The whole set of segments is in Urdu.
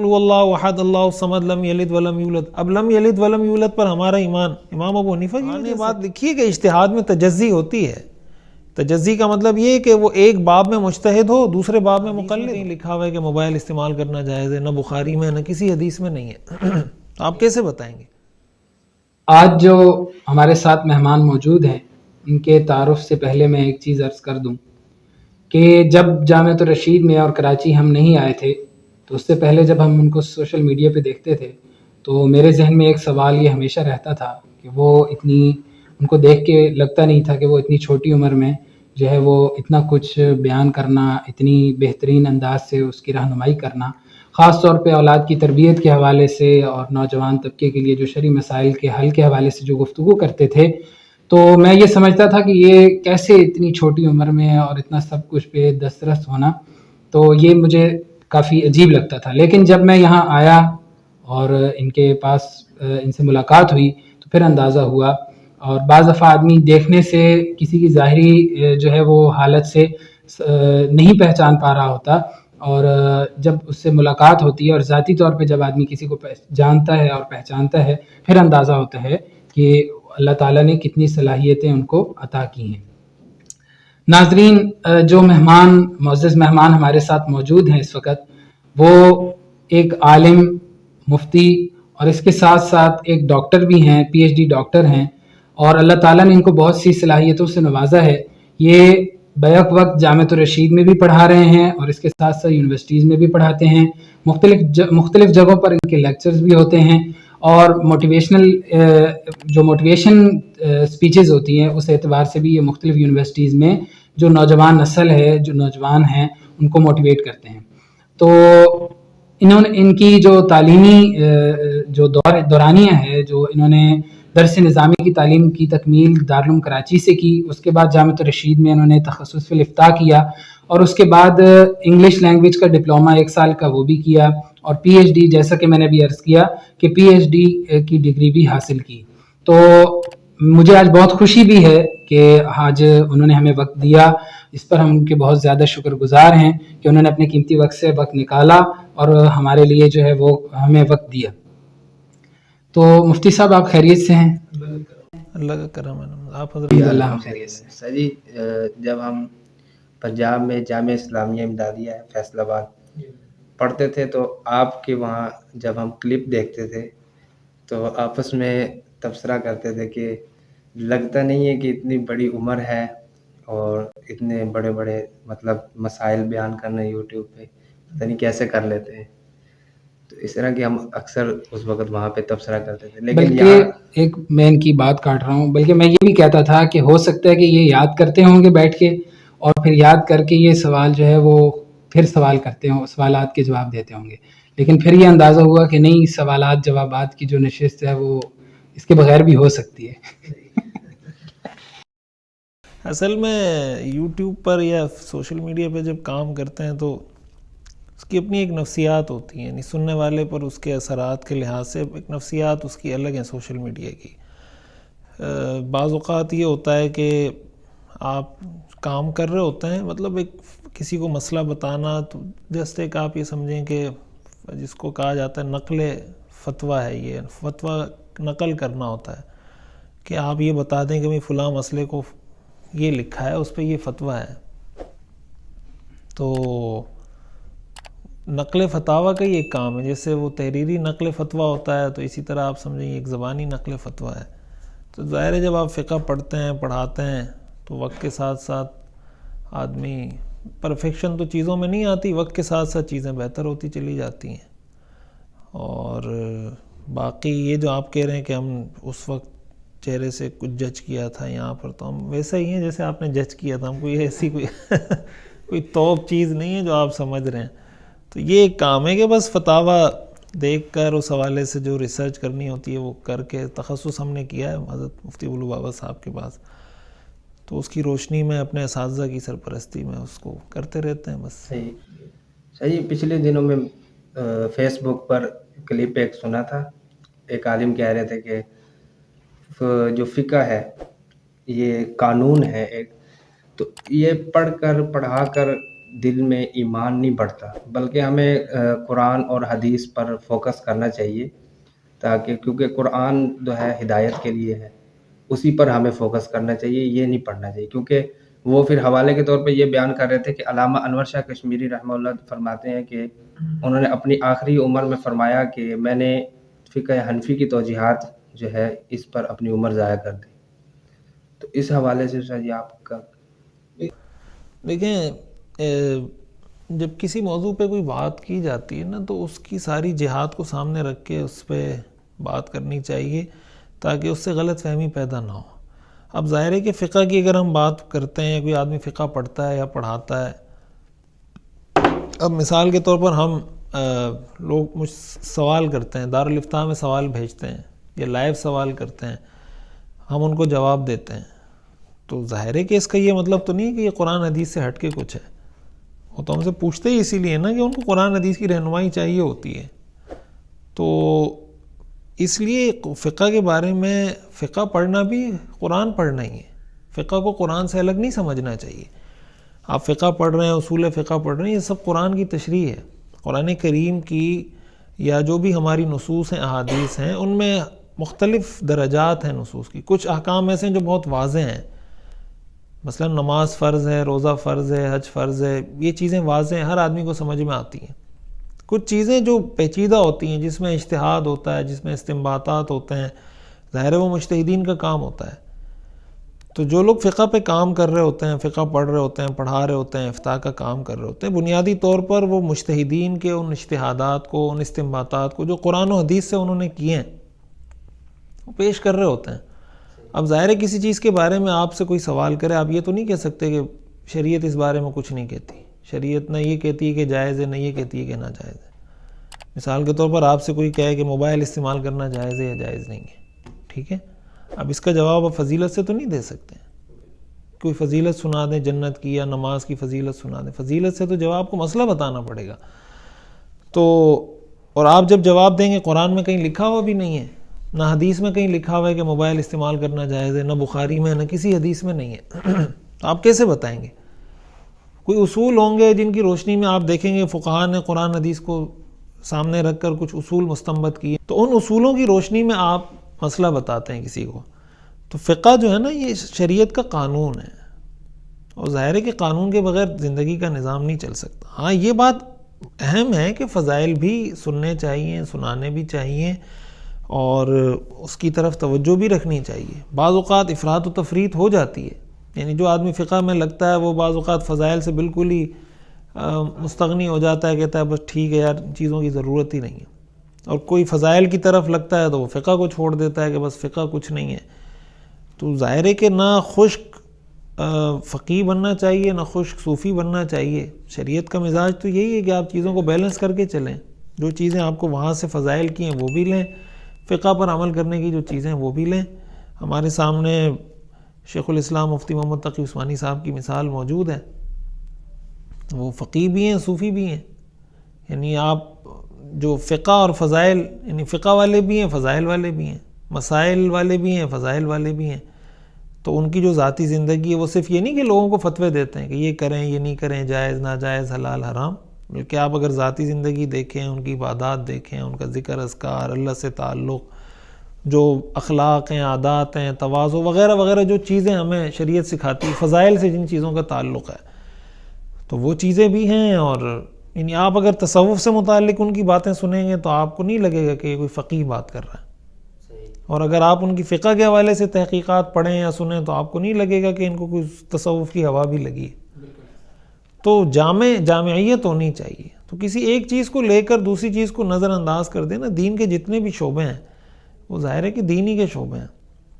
قل هو اللہ احد اللہ الصمد لم یلد ولم یولد. اب لم یلد ولم یولد پر ہمارا ایمان. امام ابو حنیفہ جی نے بات لکھی ہے کہ اجتہاد میں تجزی ہوتی ہے. تجزی کا مطلب یہ کہ وہ ایک باب میں مجتہد ہو دوسرے باب میں مقلد. نہیں لکھا ہوا ہے کہ موبائل استعمال کرنا جائز ہے، نہ بخاری میں نہ کسی حدیث میں نہیں ہے. آپ کیسے بتائیں گے؟ آج جو ہمارے ساتھ مہمان موجود ہیں ان کے تعارف سے پہلے میں ایک چیز عرض کر دوں کہ جب جامعۃ الرشید میں اور کراچی ہم نہیں آئے تھے تو اس سے پہلے جب ہم ان کو سوشل میڈیا پہ دیکھتے تھے تو میرے ذہن میں ایک سوال یہ ہمیشہ رہتا تھا کہ وہ ان کو دیکھ کے لگتا نہیں تھا کہ وہ اتنی چھوٹی عمر میں جو ہے وہ اتنا کچھ بیان کرنا، اتنی بہترین انداز سے اس کی رہنمائی کرنا، خاص طور پہ اولاد کی تربیت کے حوالے سے اور نوجوان طبقے کے لیے جو شرعی مسائل کے حل کے حوالے سے جو گفتگو کرتے تھے. تو میں یہ سمجھتا تھا کہ یہ کیسے اتنی چھوٹی عمر میں اور اتنا سب کچھ پہ دسترس ہونا، تو یہ مجھے کافی عجیب لگتا تھا. لیکن جب میں یہاں آیا اور ان کے پاس ان سے ملاقات ہوئی تو پھر اندازہ ہوا. اور بعض دفعہ آدمی دیکھنے سے کسی کی ظاہری جو ہے وہ حالت سے نہیں پہچان پا رہا ہوتا، اور جب اس سے ملاقات ہوتی ہے اور ذاتی طور پہ جب آدمی کسی کو جانتا ہے اور پہچانتا ہے پھر اندازہ ہوتا ہے کہ اللہ تعالیٰ نے کتنی صلاحیتیں ان کو عطا کی ہیں. ناظرین، جو معزز مہمان ہمارے ساتھ موجود ہیں اس وقت، وہ ایک عالم، مفتی اور اس کے ساتھ ساتھ ایک ڈاکٹر بھی ہیں، پی ایچ ڈی ڈاکٹر ہیں، اور اللہ تعالیٰ نے ان کو بہت سی صلاحیتوں سے نوازا ہے. یہ بیک وقت جامعۃ الرشید میں بھی پڑھا رہے ہیں اور اس کے ساتھ ساتھ یونیورسٹیز میں بھی پڑھاتے ہیں. مختلف جگہوں پر ان کے لیکچرز بھی ہوتے ہیں، اور موٹیویشن اسپیچز ہوتی ہیں اس اعتبار سے بھی یہ مختلف یونیورسٹیز میں جو نوجوان نسل ہے، جو نوجوان ہیں، ان کو موٹیویٹ کرتے ہیں. تو ان کی جو تعلیمی جو دورانیہ ہے، جو انہوں نے درس نظامی کی تعلیم کی تکمیل دارالعلوم کراچی سے کی، اس کے بعد جامعۃ الرشید میں انہوں نے تخصص فی الافتاء کیا، اور اس کے بعد انگلش لینگویج کا ڈپلومہ 1 سال کا وہ بھی کیا، اور پی ایچ ڈی، جیسا کہ میں نے بھی عرض کیا کہ پی ایچ ڈی کی ڈگری بھی حاصل کی. تو مجھے آج بہت خوشی بھی ہے کہ آج انہوں نے ہمیں وقت دیا. اس پر ہم ان کے بہت زیادہ شکر گزار ہیں کہ انہوں نے اپنے قیمتی وقت سے وقت نکالا اور ہمارے لیے جو ہے وہ ہمیں وقت دیا. تو مفتی صاحب، آپ خیریت سے ہیں؟ اللہ کا کرم ہے. آپ حضرت؟ اللہ خیریت سے. سر جی، جب ہم پنجاب میں جامعہ اسلامیہ امدادیہ فیصل آباد پڑھتے تھے تو آپ کے وہاں جب ہم کلپ دیکھتے تھے تو آپس میں تبصرہ کرتے تھے کہ لگتا نہیں ہے کہ اتنی بڑی عمر ہے اور اتنے بڑے بڑے مطلب مسائل بیان کرنا یوٹیوب پہ پتہ نہیں کیسے کر لیتے ہیں. تو اس طرح کی ہم اکثر اس وقت وہاں پہ تبصرہ کرتے تھے. لیکن بلکہ ایک میں ان کی بات کاٹ رہا ہوں، بلکہ میں یہ بھی کہتا تھا کہ ہو سکتا ہے کہ یہ یاد کرتے ہوں گے بیٹھ کے، اور پھر یاد کر کے یہ سوال جو ہے وہ پھر سوال کرتے ہوں، سوالات کے جواب دیتے ہوں گے. لیکن پھر یہ اندازہ ہوا کہ نہیں، سوالات جوابات کی جو نشست ہے وہ اس کے بغیر بھی ہو سکتی ہے. اصل میں یوٹیوب پر یا سوشل میڈیا پہ جب کام کرتے ہیں تو اس کی اپنی ایک نفسیات ہوتی ہیں، یعنی سننے والے پر اس کے اثرات کے لحاظ سے ایک نفسیات اس کی الگ ہیں سوشل میڈیا کی. بعض اوقات یہ ہوتا ہے کہ آپ کام کر رہے ہوتے ہیں، مطلب ایک کسی کو مسئلہ بتانا، تو جسٹ ایک آپ یہ سمجھیں کہ جس کو کہا جاتا ہے نقل فتویٰ ہے، یہ فتویٰ نقل کرنا ہوتا ہے کہ آپ یہ بتا دیں کہ بھئی فلاں مسئلے کو یہ لکھا ہے، اس پہ یہ فتویٰ ہے. تو نقل فتاویٰ کا یہ ایک کام ہے، جیسے وہ تحریری نقل فتویٰ ہوتا ہے تو اسی طرح آپ سمجھیں ایک زبانی نقل فتویٰ ہے. تو ظاہر ہے جب آپ فقہ پڑھتے ہیں، پڑھاتے ہیں تو وقت کے ساتھ ساتھ آدمی، پرفیکشن تو چیزوں میں نہیں آتی، وقت کے ساتھ ساتھ چیزیں بہتر ہوتی چلی جاتی ہیں. اور باقی یہ جو آپ کہہ رہے ہیں کہ ہم اس وقت چہرے سے کچھ جج کیا تھا یہاں پر، تو ہم ویسا ہی ہیں جیسے آپ نے جج کیا تھا. ہم کو یہ ایسی کوئی توپ چیز نہیں ہے جو آپ سمجھ رہے ہیں. تو یہ ایک کام ہے کہ بس فتاویٰ دیکھ کر اس حوالے سے جو ریسرچ کرنی ہوتی ہے وہ کر کے، تخصص ہم نے کیا ہے حضرت مفتی ابو لبابہ صاحب کے پاس، تو اس کی روشنی میں اپنے اساتذہ کی سرپرستی میں اس کو کرتے رہتے ہیں بس. صحیح. پچھلے دنوں میں فیس بک پر کلپ ایک سنا تھا، ایک عالم کہہ رہے تھے کہ جو فقہ ہے یہ قانون ہے ایک، تو یہ پڑھا کر دل میں ایمان نہیں بڑھتا، بلکہ ہمیں قرآن اور حدیث پر فوکس کرنا چاہیے، تاکہ کیونکہ قرآن جو ہے ہدایت کے لیے ہے، اسی پر ہمیں فوکس کرنا چاہیے، یہ نہیں پڑھنا چاہیے. کیونکہ وہ پھر حوالے کے طور پہ یہ بیان کر رہے تھے کہ علامہ انور شاہ کشمیری رحمہ اللہ فرماتے ہیں کہ انہوں نے اپنی آخری عمر میں فرمایا کہ میں نے فقہ حنفی کی توجیحات جو ہے اس پر اپنی عمر ضائع کر دی. تو اس حوالے سے سر یہ آپ کا دیکھیں، جب کسی موضوع پہ کوئی بات کی جاتی ہے نا تو اس کی ساری جہات کو سامنے رکھ کے اس پہ بات کرنی چاہیے تاکہ اس سے غلط فہمی پیدا نہ ہو. اب ظاہر ہے کہ فقہ کی اگر ہم بات کرتے ہیں، کوئی آدمی فقہ پڑھتا ہے یا پڑھاتا ہے، اب مثال کے طور پر ہم لوگ مجھ سوال کرتے ہیں، دارالافتاء میں سوال بھیجتے ہیں یا لائیو سوال کرتے ہیں، ہم ان کو جواب دیتے ہیں، تو ظاہر ہے کہ اس کا یہ مطلب تو نہیں کہ یہ قرآن حدیث سے ہٹ کے کچھ ہے. وہ تو ہم سے پوچھتے ہی اسی لیے نا کہ ان کو قرآن حدیث کی رہنمائی چاہیے ہوتی ہے. تو اس لیے فقہ کے بارے میں فقہ پڑھنا بھی قرآن پڑھنا ہی ہے. فقہ کو قرآن سے الگ نہیں سمجھنا چاہیے. آپ فقہ پڑھ رہے ہیں، اصول فقہ پڑھ رہے ہیں، یہ سب قرآن کی تشریح ہے. قرآن کریم کی یا جو بھی ہماری نصوص ہیں، احادیث ہیں، ان میں مختلف درجات ہیں نصوص کی. کچھ احکام ایسے ہیں جو بہت واضح ہیں، مثلا نماز فرض ہے، روزہ فرض ہے، حج فرض ہے، یہ چیزیں واضح ہیں، ہر آدمی کو سمجھ میں آتی ہیں. کچھ چیزیں جو پیچیدہ ہوتی ہیں، جس میں اجتہاد ہوتا ہے، جس میں استنباطات ہوتے ہیں، ظاہر ہے وہ مجتہدین کا کام ہوتا ہے. تو جو لوگ فقہ پہ کام کر رہے ہوتے ہیں، فقہ پڑھ رہے ہوتے ہیں، پڑھا رہے ہوتے ہیں، افتاء کا کام کر رہے ہوتے ہیں، بنیادی طور پر وہ مجتہدین کے ان اجتہادات کو، ان استنباطات کو جو قرآن و حدیث سے انہوں نے کیے ہیں، وہ پیش کر رہے ہوتے ہیں. اب ظاہر ہے کسی چیز کے بارے میں آپ سے کوئی سوال کرے، آپ یہ تو نہیں کہہ سکتے کہ شریعت اس بارے میں کچھ نہیں کہتی. شریعت نہ یہ کہتی ہے کہ جائز ہے، نہ یہ کہتی ہے کہ ناجائز ہے. مثال کے طور پر آپ سے کوئی کہے کہ موبائل استعمال کرنا جائز ہے یا جائز نہیں ہے، ٹھیک ہے، اب اس کا جواب آپ فضیلت سے تو نہیں دے سکتے. کوئی فضیلت سنا دیں جنت کی یا نماز کی فضیلت سنا دیں، فضیلت سے تو جواب کو مسئلہ بتانا پڑے گا. تو اور آپ جب جواب دیں گے، قرآن میں کہیں لکھا ہوا بھی نہیں ہے، نہ حدیث میں کہیں لکھا ہوا ہے کہ موبائل استعمال کرنا جائز ہے، نہ بخاری میں، نہ کسی حدیث میں نہیں ہے. تو آپ کیسے بتائیں گے؟ کوئی اصول ہوں گے جن کی روشنی میں آپ دیکھیں گے فقہاء نے قرآن حدیث کو سامنے رکھ کر کچھ اصول مستنبط کیے، تو ان اصولوں کی روشنی میں آپ مسئلہ بتاتے ہیں کسی کو. تو فقہ جو ہے نا، یہ شریعت کا قانون ہے، اور ظاہر ہے کہ قانون کے بغیر زندگی کا نظام نہیں چل سکتا. ہاں یہ بات اہم ہے کہ فضائل بھی سننے چاہیے، سنانے بھی چاہیے، اور اس کی طرف توجہ بھی رکھنی چاہیے. بعض اوقات افراط و تفریط ہو جاتی ہے، یعنی جو آدمی فقہ میں لگتا ہے وہ بعض اوقات فضائل سے بالکل ہی مستغنی ہو جاتا ہے، کہتا ہے بس ٹھیک ہے یار، ان چیزوں کی ضرورت ہی نہیں ہے. اور کوئی فضائل کی طرف لگتا ہے تو وہ فقہ کو چھوڑ دیتا ہے کہ بس فقہ کچھ نہیں ہے. تو ظاہر ہے کہ نہ خشک فقیہ بننا چاہیے، نہ خشک صوفی بننا چاہیے. شریعت کا مزاج تو یہی ہے کہ آپ چیزوں کو بیلنس کر کے چلیں. جو چیزیں آپ کو وہاں سے فضائل کی ہیں وہ بھی لیں، فقہ پر عمل کرنے کی جو چیزیں وہ بھی لیں. ہمارے سامنے شیخ الاسلام مفتی محمد تقی عثمانی صاحب کی مثال موجود ہے. وہ فقیہ بھی ہیں، صوفی بھی ہیں. یعنی آپ جو فقہ اور فضائل، یعنی فقہ والے بھی ہیں، فضائل والے بھی ہیں، مسائل والے بھی ہیں، فضائل والے بھی ہیں. تو ان کی جو ذاتی زندگی ہے وہ صرف یہ نہیں کہ لوگوں کو فتوے دیتے ہیں کہ یہ کریں، یہ نہیں کریں، جائز ناجائز، حلال حرام، بلکہ آپ اگر ذاتی زندگی دیکھیں، ان کی عبادات دیکھیں، ان کا ذکر اذکار، اللہ سے تعلق، جو اخلاق ہیں، عادات ہیں، تواضع وغیرہ وغیرہ، جو چیزیں ہمیں شریعت سکھاتی ہے، فضائل سے جن چیزوں کا تعلق ہے، تو وہ چیزیں بھی ہیں. اور یعنی آپ اگر تصوف سے متعلق ان کی باتیں سنیں گے تو آپ کو نہیں لگے گا کہ یہ کوئی فقیہ بات کر رہا ہے. اور اگر آپ ان کی فقہ کے حوالے سے تحقیقات پڑھیں یا سنیں تو آپ کو نہیں لگے گا کہ ان کو کوئی تصوف کی ہوا بھی لگی ہے. تو جامعیت ہونی چاہیے. تو کسی ایک چیز کو لے کر دوسری چیز کو نظر انداز کر دینا. دین کے جتنے بھی شعبے ہیں وہ ظاہر ہے کہ دین ہی کے شعبے ہیں.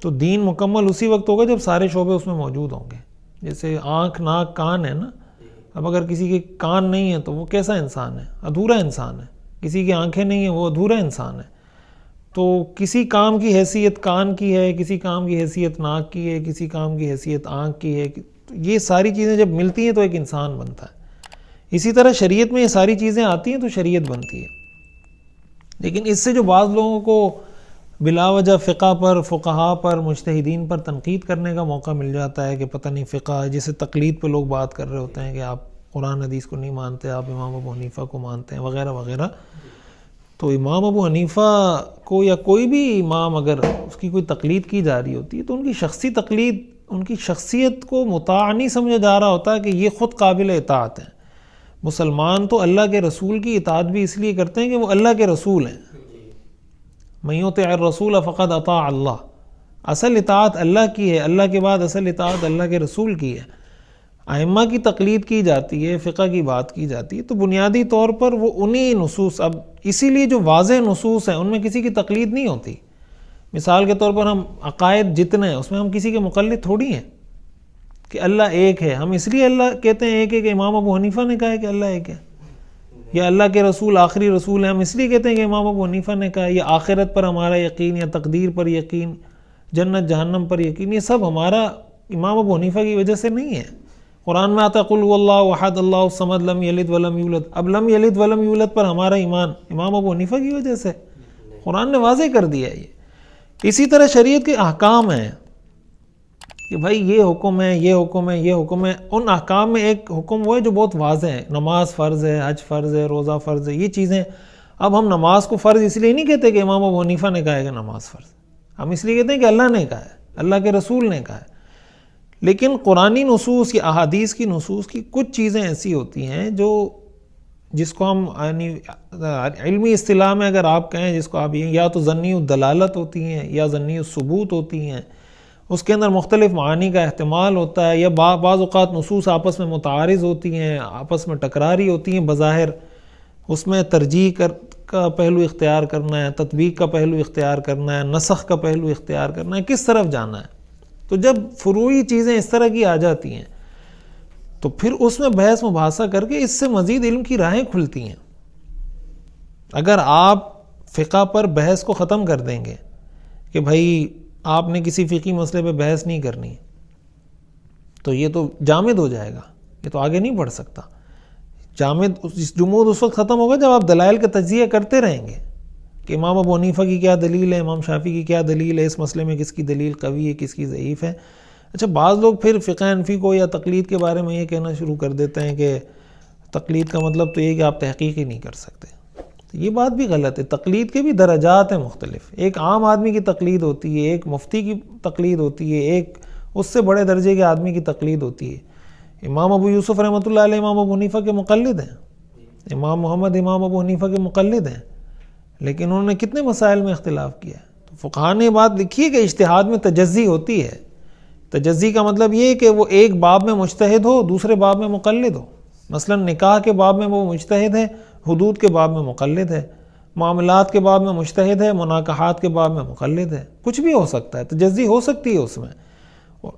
تو دین مکمل اسی وقت ہوگا جب سارے شعبے اس میں موجود ہوں گے. جیسے آنکھ، ناک، کان ہے نا. اب اگر کسی کے کان نہیں ہے تو وہ کیسا انسان ہے؟ ادھورا انسان ہے. کسی کی آنکھیں نہیں ہیں، وہ ادھورا انسان ہے. تو کسی کام کی حیثیت کان کی ہے، کسی کام کی حیثیت ناک کی ہے، کسی کام کی حیثیت آنکھ کی ہے. یہ ساری چیزیں جب ملتی ہیں تو ایک انسان بنتا ہے. اسی طرح شریعت میں یہ ساری چیزیں آتی ہیں تو شریعت بنتی ہے. لیکن اس سے جو بعض لوگوں کو بلا وجہ فقہ پر، فقہاء پر، مجتہدین پر تنقید کرنے کا موقع مل جاتا ہے کہ پتہ نہیں فقہ، جیسے تقلید پہ لوگ بات کر رہے ہوتے ہیں کہ آپ قرآن حدیث کو نہیں مانتے، آپ امام ابو حنیفہ کو مانتے ہیں وغیرہ وغیرہ. تو امام ابو حنیفہ کو یا کوئی بھی امام اگر اس کی کوئی تقلید کی جا رہی ہوتی ہے تو ان کی شخصی تقلید، ان کی شخصیت کو مطاع نہیں سمجھا جا رہا ہوتا کہ یہ خود قابل اطاعت ہیں. مسلمان تو اللہ کے رسول کی اطاعت بھی اس لیے کرتے ہیں کہ وہ اللہ کے رسول ہیں. من یطع الرسول فقد اطاع اللہ. اصل اطاعت اللہ کی ہے، اللہ کے بعد اصل اطاعت اللہ کے رسول کی ہے. ائمہ کی تقلید کی جاتی ہے، فقہ کی بات کی جاتی ہے تو بنیادی طور پر وہ انہی نصوص، اب اسی لیے جو واضح نصوص ہیں ان میں کسی کی تقلید نہیں ہوتی. مثال کے طور پر ہم عقائد جتنے ہیں اس میں ہم کسی کے مقلد تھوڑی ہیں کہ اللہ ایک ہے. ہم اس لیے اللہ کہتے ہیں ایک ہے کہ امام ابو حنیفہ نے کہا ہے کہ اللہ ایک ہے، یا اللہ کے رسول آخری رسول ہیں ہم اس لیے کہتے ہیں کہ امام ابو حنیفہ نے کہا ہے، یا آخرت پر ہمارا یقین، یا تقدیر پر یقین، جنت جہنم پر یقین، یہ سب ہمارا امام ابو حنیفہ کی وجہ سے نہیں ہے. قرآن میں آتا ہے قل هو اللہ احد اللہ الصمد لم یلد ولم یولد. اب لم یلد ولم یولد پر ہمارا ایمان امام ابو حنیفہ کی وجہ سے، قرآن نے واضح کر دیا ہے. یہ اسی طرح شریعت کے احکام ہیں کہ بھائی یہ حکم ہے، یہ حکم ہے، یہ حکم ہے. ان احکام میں ایک حکم وہ ہے جو بہت واضح ہے، نماز فرض ہے، حج فرض ہے، روزہ فرض ہے، یہ چیزیں. اب ہم نماز کو فرض اس لیے نہیں کہتے کہ امام ابو حنیفہ نے کہا ہے کہ نماز فرض، ہم اس لیے کہتے ہیں کہ اللہ نے کہا ہے، اللہ کے رسول نے کہا ہے. لیکن قرآنی نصوص یا احادیث کی نصوص کی کچھ چیزیں ایسی ہوتی ہیں جو جس کو ہم یعنی علمی اصطلاح میں اگر آپ کہیں جس کو آپ یا تو ظنی الدلالت ہوتی ہیں یا ظنی الثبوت ہوتی ہیں، اس کے اندر مختلف معانی کا احتمال ہوتا ہے، یا بعض اوقات نصوص آپس میں متعارض ہوتی ہیں، آپس میں ٹکراری ہوتی ہیں بظاہر، اس میں ترجیح کا پہلو اختیار کرنا ہے، تطبیق کا پہلو اختیار کرنا ہے، نسخ کا پہلو اختیار کرنا ہے، کس طرف جانا ہے. تو جب فروعی چیزیں اس طرح کی آ جاتی ہیں تو پھر اس میں بحث مباحثہ کر کے اس سے مزید علم کی راہیں کھلتی ہیں. اگر آپ فقہ پر بحث کو ختم کر دیں گے کہ بھائی آپ نے کسی فقہی مسئلے پہ بحث نہیں کرنی تو یہ تو جامد ہو جائے گا، یہ تو آگے نہیں بڑھ سکتا. جمود اس وقت ختم ہوگا جب آپ دلائل کا تجزیہ کرتے رہیں گے کہ امام ابو حنیفہ کی کیا دلیل ہے، امام شافعی کی کیا دلیل ہے، اس مسئلے میں کس کی دلیل قوی ہے، کس کی ضعیف ہے. اچھا بعض لوگ پھر فقہ حنفی کو یا تقلید کے بارے میں یہ کہنا شروع کر دیتے ہیں کہ تقلید کا مطلب تو یہ کہ آپ تحقیق ہی نہیں کر سکتے. یہ بات بھی غلط ہے. تقلید کے بھی درجات ہیں مختلف. ایک عام آدمی کی تقلید ہوتی ہے، ایک مفتی کی تقلید ہوتی ہے، ایک اس سے بڑے درجے کے آدمی کی تقلید ہوتی ہے. امام ابو یوسف رحمۃ اللہ علیہ امام ابو حنیفہ کے مقلد ہیں، امام محمد امام ابو حنیفہ کے مقلد ہیں، لیکن انہوں نے کتنے مسائل میں اختلاف کیا ہے. تو فقہاء نے بات لکھی ہے کہ اجتہاد میں تجزی ہوتی ہے. تجزی کا مطلب یہ ہے کہ وہ ایک باب میں مجتہد ہو، دوسرے باب میں مقلد ہو. مثلا نکاح کے باب میں وہ مجتہد ہے، حدود کے باب میں مقلد ہے، معاملات کے باب میں مجتہد ہے، مناکحات کے باب میں مقلد ہے. کچھ بھی ہو سکتا ہے، تجزی ہو سکتی ہے اس میں.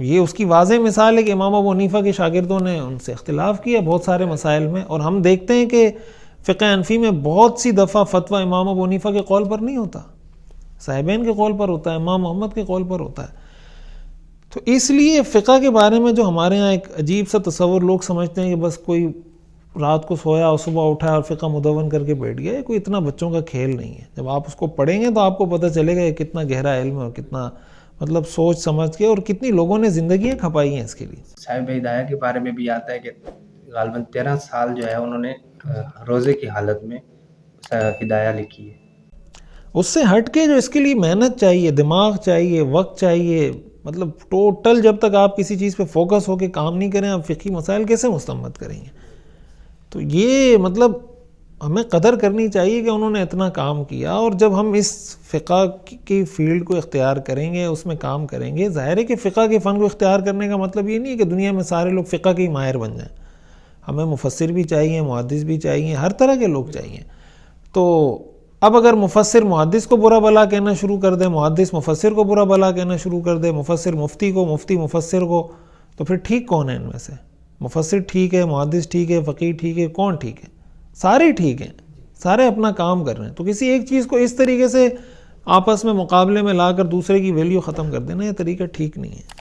یہ اس کی واضح مثال ہے کہ امام ابو حنیفہ کے شاگردوں نے ان سے اختلاف کیا بہت سارے مسائل میں، اور ہم دیکھتے ہیں کہ فقہ حنفی میں بہت سی دفعہ فتویٰ امام ابو حنیفہ کے قول پر نہیں ہوتا، صاحبین کے قول پر ہوتا ہے، امام محمد کے قول پر ہوتا ہے. تو اس لیے فقہ کے بارے میں جو ہمارے ہاں ایک عجیب سا تصور لوگ سمجھتے ہیں کہ بس کوئی رات کو سویا اور صبح اٹھا اور فقہ مدون کر کے بیٹھ گیا، یہ کوئی اتنا بچوں کا کھیل نہیں ہے. جب آپ اس کو پڑھیں گے تو آپ کو پتہ چلے گا یہ کتنا گہرا علم ہے اور کتنا مطلب سوچ سمجھ کے اور کتنی لوگوں نے زندگیاں کھپائی ہیں اس کے لیے. صاحب ہدایہ کے بارے میں بھی آتا ہے کہ غالباً 13 سال جو ہے انہوں نے روزے کی حالت میں ہدایہ لکھی ہے. اس سے ہٹ کے جو اس کے لیے محنت چاہیے، دماغ چاہیے، وقت چاہیے، مطلب ٹوٹل جب تک آپ کسی چیز پہ فوکس ہو کے کام نہیں کریں آپ فقہی مسائل کیسے مستمت کریں گے. تو یہ مطلب ہمیں قدر کرنی چاہیے کہ انہوں نے اتنا کام کیا، اور جب ہم اس فقہ کی فیلڈ کو اختیار کریں گے، اس میں کام کریں گے، ظاہر ہے کہ فقہ کے فن کو اختیار کرنے کا مطلب یہ نہیں ہے کہ دنیا میں سارے لوگ فقہ کے ہی ماہر بن جائیں. ہمیں مفسر بھی چاہیے، محدث بھی چاہیے، ہر طرح کے لوگ چاہیے. تو اب اگر مفسر محدث کو برا بلا کہنا شروع کر دے، محدث مفسر کو برا بلا کہنا شروع کر دے، مفسر مفتی کو، مفتی مفسر کو، تو پھر ٹھیک کون ہے ان میں سے؟ مفسر ٹھیک ہے، محدث ٹھیک ہے، فقیہ ٹھیک ہے، کون ٹھیک ہے؟ سارے ٹھیک ہیں، سارے اپنا کام کر رہے ہیں. تو کسی ایک چیز کو اس طریقے سے آپس میں مقابلے میں لا کر دوسرے کی ویلیو ختم کر دینا یہ طریقہ ٹھیک نہیں ہے.